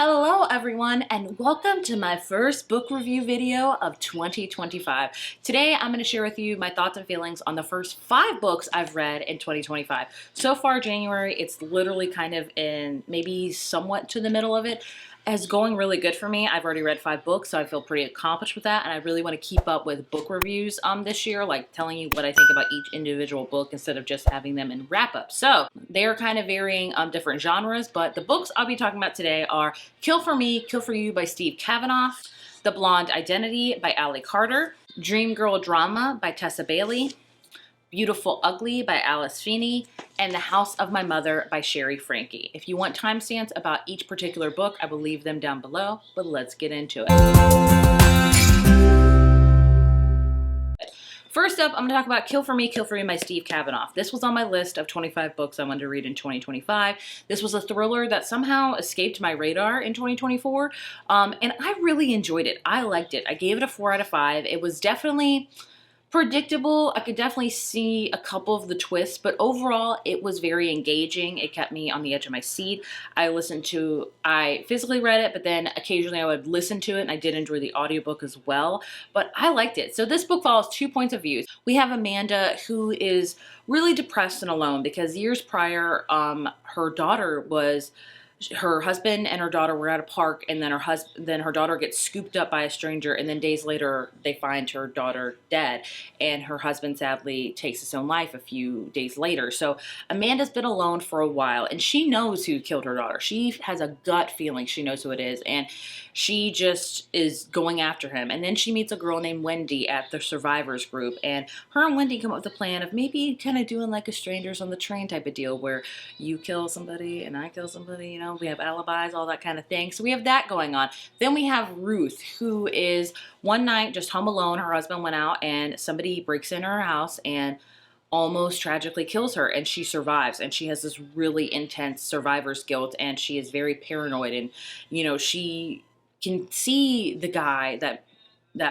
Hello everyone and welcome to my first book review video of 2025. Today I'm going to share with you my thoughts and feelings on the first 5 books I've read in 2025. So far January, it's literally kind of in maybe somewhat to the middle of it. It's going really good for me. I've already read 5 books, so I feel pretty accomplished with that, and I really want to keep up with book reviews this year, like telling you what I think about each individual book instead of just having them in wrap-up. So they are kind of varying different genres, but the books I'll be talking about today are Kill for Me, Kill for You by Steve Kavanaugh, The Blonde Identity by Ali Carter, Dream Girl Drama by Tessa Bailey, Beautiful Ugly by Alice Feeney, and The House of My Mother by Sherry Frankie. If you want timestamps about each particular book, I will leave them down below, but let's get into it. First up, I'm going to talk about Kill for Me, Kill for You by Steve Kavanaugh. This was on my list of 25 books I wanted to read in 2025. This was a thriller that somehow escaped my radar in 2024, and I really enjoyed it. I liked it. I gave it a 4 out of 5. It was definitely predictable. I could definitely see a couple of the twists, but overall it was very engaging. It kept me on the edge of my seat. I physically read it, but then occasionally I would listen to it, and I did enjoy the audiobook as well, but I liked it. So this book follows 2 points of view. We have Amanda, who is really depressed and alone because years prior, her husband and her daughter were at a park, and then her daughter gets scooped up by a stranger, and then days later they find her daughter dead, and her husband sadly takes his own life a few days later. So Amanda's been alone for a while, and she knows who killed her daughter. She has a gut feeling she knows who it is, and she just is going after him. And then she meets a girl named Wendy at the survivors group, and her and Wendy come up with a plan of maybe kind of doing like a strangers on the train type of deal where you kill somebody and I kill somebody, you know, we have alibis, all that kind of thing. So we have that going on. Then we have Ruth, who is one night just home alone. Her husband went out and somebody breaks into her house and almost tragically kills her, and she survives, and she has this really intense survivor's guilt, and she is very paranoid, and you know, she can see the guy that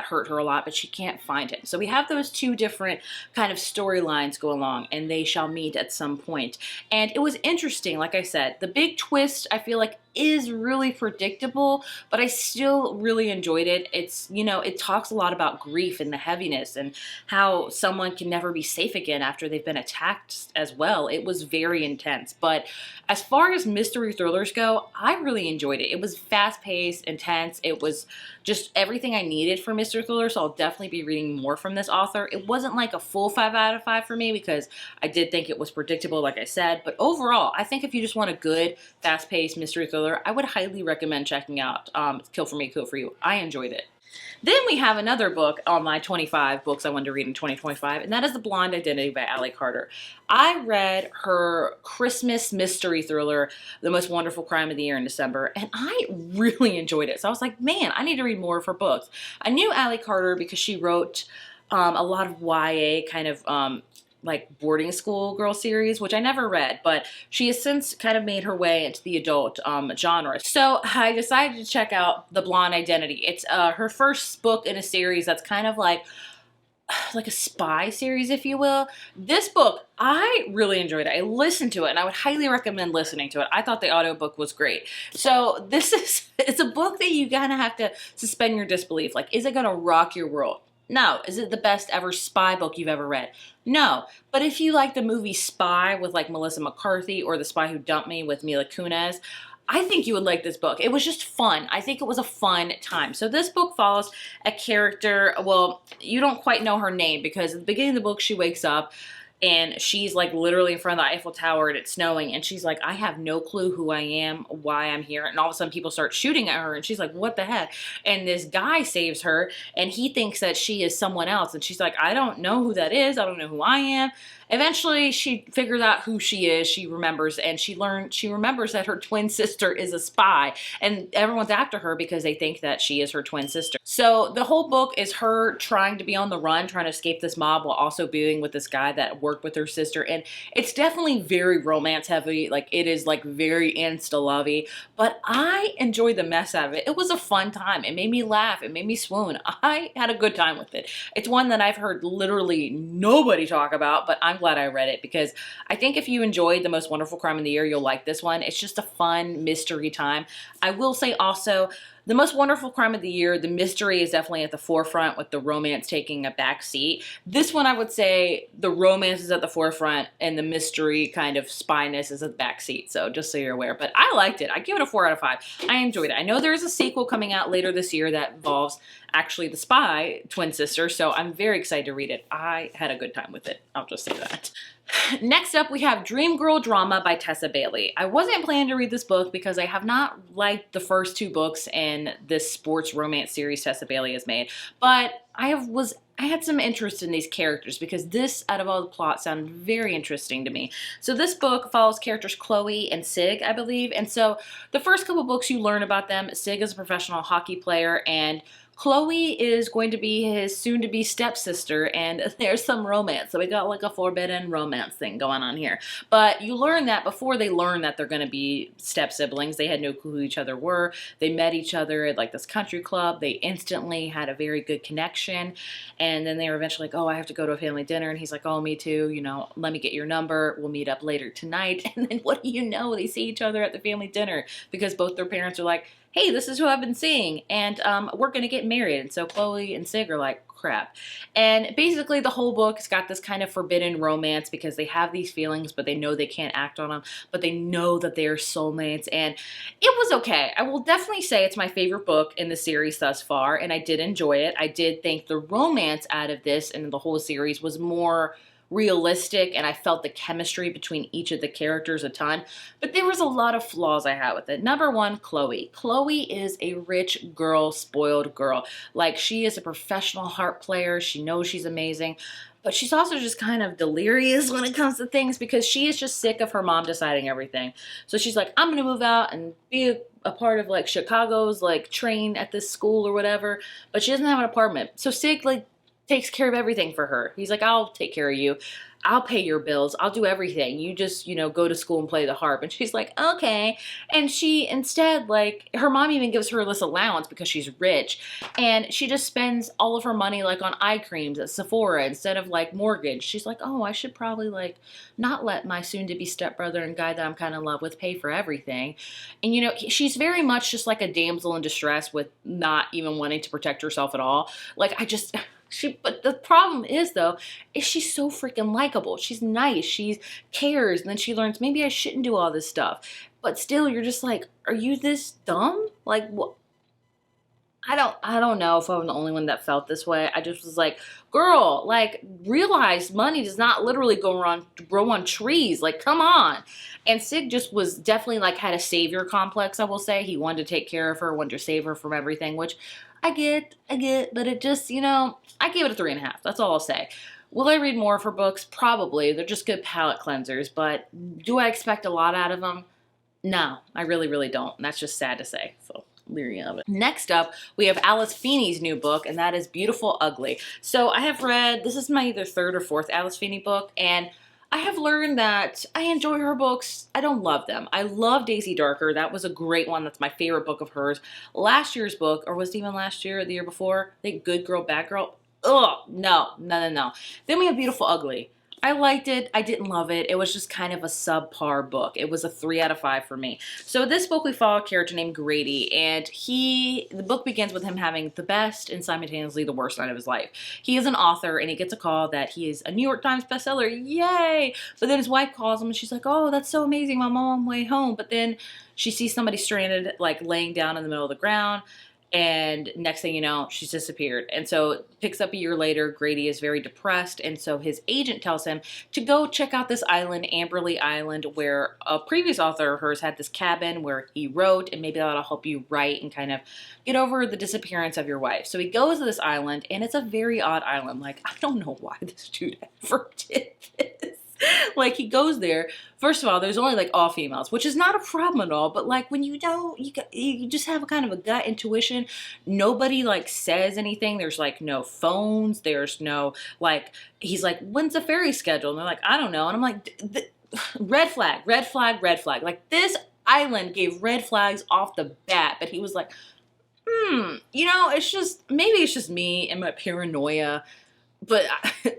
hurt her a lot, but she can't find him. So we have those 2 different kind of storylines go along, and they shall meet at some point. And it was interesting, like I said. The big twist, I feel like, is really predictable, but I still really enjoyed it. It's, you know, it talks a lot about grief and the heaviness and how someone can never be safe again after they've been attacked as well. It was very intense. But as far as mystery thrillers go, I really enjoyed it. It was fast-paced, intense. It was just everything I needed for mystery thriller, so I'll definitely be reading more from this author. It wasn't like a full 5 out of 5 for me because I did think it was predictable, like I said, but overall, I think if you just want a good, fast-paced mystery thriller, I would highly recommend checking out Kill for Me, Kill for You. I enjoyed it. Then we have another book on my 25 books I wanted to read in 2025, and that is The Blonde Identity by Ali Carter. I read her Christmas mystery thriller, The Most Wonderful Crime of the Year, in December, and I really enjoyed it. So I was like, man, I need to read more of her books. I knew Ali Carter because she wrote a lot of YA kind of like boarding school girl series, which I never read, but she has since kind of made her way into the adult genre. So I decided to check out The Blonde Identity. It's her first book in a series that's kind of like a spy series, if you will. This book, I really enjoyed it. I listened to it, and I would highly recommend listening to it. I thought the audiobook was great. So it's a book that you kind of have to suspend your disbelief. Like, is it going to rock your world? No. Is it the best ever spy book you've ever read? No. But if you like the movie Spy with like Melissa McCarthy, or The Spy Who Dumped Me with Mila Kunis, I think you would like this book. It was just fun. I think it was a fun time. So this book follows a character, well, you don't quite know her name because at the beginning of the book she wakes up and she's like literally in front of the Eiffel Tower and it's snowing, and she's like, I have no clue who I am, why I'm here, and all of a sudden people start shooting at her, and she's like, what the heck? And this guy saves her, and he thinks that she is someone else, and she's like, I don't know who that is, I don't know who I am. Eventually, she figures out who she is, she remembers, and she remembers that her twin sister is a spy, and everyone's after her because they think that she is her twin sister. So the whole book is her trying to be on the run, trying to escape this mob while also being with this guy that worked with her sister, and it's definitely very romance heavy. Like, it is like very insta-lovey, but I enjoyed the mess out of it. It was a fun time. It made me laugh. It made me swoon. I had a good time with it. It's one that I've heard literally nobody talk about, but I'm glad I read it because I think if you enjoyed The Most Wonderful Crime of the Year, you'll like this one. It's just a fun mystery time. I will say also, The Most Wonderful Crime of the Year, the mystery is definitely at the forefront with the romance taking a back seat. This one, I would say the romance is at the forefront and the mystery kind of spyness is at the back seat. So just so you're aware. But I liked it. I give it a 4 out of 5. I enjoyed it. I know there is a sequel coming out later this year that involves actually the spy twin sister. So I'm very excited to read it. I had a good time with it. I'll just say that. Next up, we have Dream Girl Drama by Tessa Bailey. I wasn't planning to read this book because I have not liked the first 2 books in this sports romance series Tessa Bailey has made, but I had some interest in these characters because this, out of all the plots, sounded very interesting to me. So this book follows characters Chloe and Sig, I believe, and so the first couple books you learn about them. Sig is a professional hockey player, and Chloe is going to be his soon-to-be stepsister, and there's some romance. So we got like a forbidden romance thing going on here. But you learn that before they learn that they're going to be step-siblings. They had no clue who each other were. They met each other at like this country club. They instantly had a very good connection. And then they were eventually like, oh, I have to go to a family dinner. And he's like, oh, me too. You know, let me get your number. We'll meet up later tonight. And then what do you know? They see each other at the family dinner because both their parents are like, hey, this is who I've been seeing, and we're going to get married. And so Chloe and Sig are like, crap. And basically the whole book has got this kind of forbidden romance because they have these feelings, but they know they can't act on them, but they know that they are soulmates, and it was okay. I will definitely say it's my favorite book in the series thus far, and I did enjoy it. I did think the romance out of this and the whole series was more realistic, and I felt the chemistry between each of the characters a ton, but there was a lot of flaws I had with it. Number one, Chloe. Chloe is a rich girl, spoiled girl. Like, she is a professional harp player. She knows she's amazing, but she's also just kind of delirious when it comes to things because she is just sick of her mom deciding everything. So she's like, I'm gonna move out and be a part of like Chicago's like train at this school or whatever, but she doesn't have an apartment. So Sig like takes care of everything for her. He's like, I'll take care of you. I'll pay your bills. I'll do everything. You just, you know, go to school and play the harp. And she's like, okay. And she instead, like, her mom even gives her this allowance because she's rich. And she just spends all of her money, like, on eye creams at Sephora instead of, like, mortgage. She's like, oh, I should probably, like, not let my soon-to-be stepbrother and guy that I'm kind of in love with pay for everything. And, you know, she's very much just like a damsel in distress with not even wanting to protect herself at all. Like, but the problem is, though, is she's so freaking likable. She's nice. She cares. And then she learns, maybe I shouldn't do all this stuff. But still, you're just like, are you this dumb? Like, what? I don't know if I'm the only one that felt this way. I just was like, girl, like, realize money does not literally grow on trees. Like, come on. And Sig just was definitely, like, had a savior complex, I will say. He wanted to take care of her, wanted to save her from everything, which I get, but it just, you know, I gave it a 3.5. That's all I'll say. Will I read more of her books? Probably. They're just good palate cleansers, but do I expect a lot out of them? No, I really, really don't. And that's just sad to say, so leery of it. Next up, we have Alice Feeney's new book, and that is Beautiful Ugly. So I have read, this is my either 3rd or 4th Alice Feeney book, and I have learned that I enjoy her books. I don't love them. I love Daisy Darker. That was a great one. That's my favorite book of hers. Last year's book, or was it even last year or the year before? I think Good Girl, Bad Girl. Ugh, no. Then we have Beautiful Ugly. I liked it. I didn't love it. It was just kind of a subpar book. It was a 3 out of 5 for me. So this book, we follow a character named Grady, and the book begins with him having the best and simultaneously the worst night of his life. He is an author, and he gets a call that he is a New York Times bestseller. Yay! But then his wife calls him, and she's like, oh, that's so amazing. I'm on my way home. But then she sees somebody stranded, like, laying down in the middle of the ground. And next thing you know, she's disappeared. And so it picks up a year later. Grady is very depressed. And so his agent tells him to go check out this island, Amberley Island, where a previous author of hers had this cabin where he wrote, and maybe that'll help you write and kind of get over the disappearance of your wife. So he goes to this island, and it's a very odd island. Like, I don't know why this dude ever did this. Like, he goes there. First of all, there's only like all females, which is not a problem at all. But like, when you don't, you just have a kind of a gut intuition. Nobody like says anything. There's like no phones. There's no like. He's like, when's the ferry scheduled? And they're like, I don't know. And I'm like, red flag, red flag, red flag. Like, this island gave red flags off the bat. But he was like, you know, it's just, maybe it's just me and my paranoia. But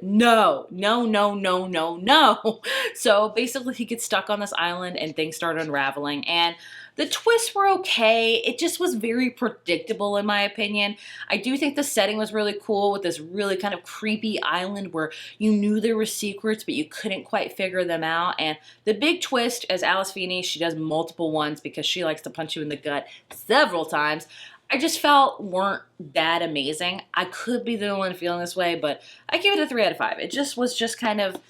no, no, no, no, no, no. So basically he gets stuck on this island and things start unraveling. And the twists were okay. It just was very predictable in my opinion. I do think the setting was really cool with this really kind of creepy island where you knew there were secrets, but you couldn't quite figure them out. And the big twist, as Alice Feeney, she does multiple ones because she likes to punch you in the gut several times, I just felt weren't that amazing. I could be the only one feeling this way, but I give it a 3 out of 5. It just was just kind of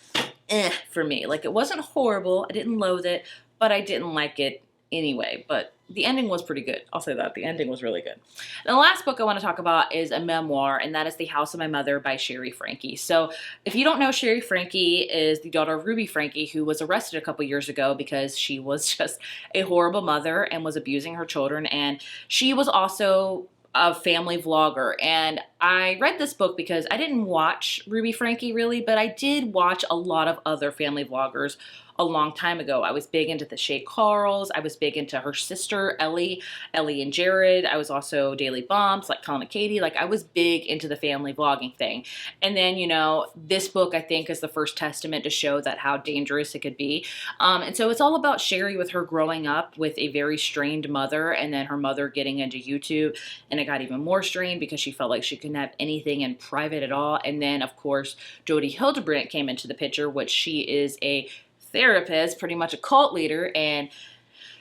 for me. Like, it wasn't horrible. I didn't loathe it, but I didn't like it anyway. But the ending was pretty good. I'll say that. The ending was really good. And the last book I want to talk about is a memoir, and that is The House of My Mother by Sherry Frankie. So if you don't know, Sherry Frankie is the daughter of Ruby Frankie, who was arrested a couple years ago because she was just a horrible mother and was abusing her children. And she was also a family vlogger. And I read this book because I didn't watch Ruby Frankie really, but I did watch a lot of other family vloggers a long time ago. I was big into the Shay Carls. I was big into her sister, Ellie and Jared. I was also Daily Bumps, like Colin and Katie. Like, I was big into the family vlogging thing. And then, you know, this book, I think, is the first testament to show that how dangerous it could be. And so it's all about Sherry with her growing up with a very strained mother, and then her mother getting into YouTube, and it got even more strained because she felt like she couldn't have anything in private at all. And then, of course, Jodie Hildebrandt came into the picture, which she is a therapist, pretty much a cult leader, and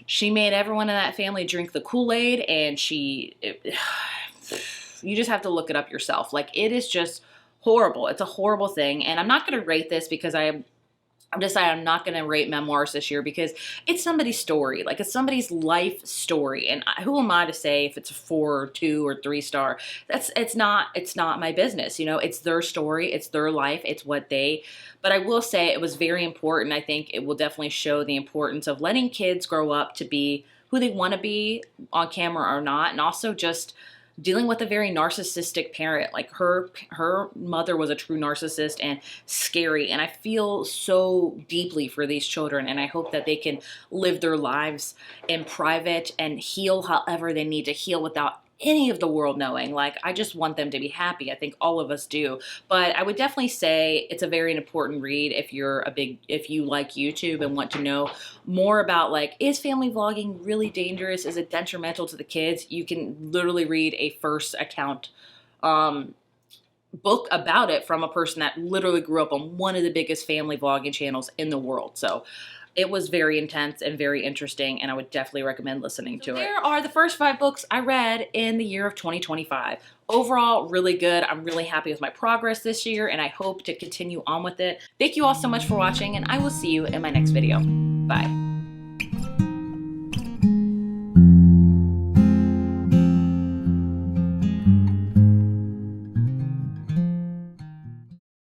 she made everyone in that family drink the Kool-Aid, and you just have to look it up yourself. Like, it is just horrible. It's a horrible thing, and I'm not going to rate this because I'm decided I'm not going to rate memoirs this year because it's somebody's story. Like, it's somebody's life story. And who am I to say if it's a 4, 2, or 3 star? It's not my business. You know, it's their story. It's their life. It's what they, but I will say it was very important. I think it will definitely show the importance of letting kids grow up to be who they want to be on camera or not. And also just dealing with a very narcissistic parent. Like, her mother was a true narcissist and scary. And I feel so deeply for these children. And I hope that they can live their lives in private and heal however they need to heal without any of the world knowing. Like, I just want them to be happy. I think all of us do. But I would definitely say it's a very important read if you like YouTube and want to know more about, like, is family vlogging really dangerous? Is it detrimental to the kids? You can literally read a first account book about it from a person that literally grew up on one of the biggest family vlogging channels in the world. So it was very intense and very interesting, and I would definitely recommend listening to it. There are the first 5 books I read in the year of 2025. Overall, really good. I'm really happy with my progress this year, and I hope to continue on with it. Thank you all so much for watching, and I will see you in my next video. Bye.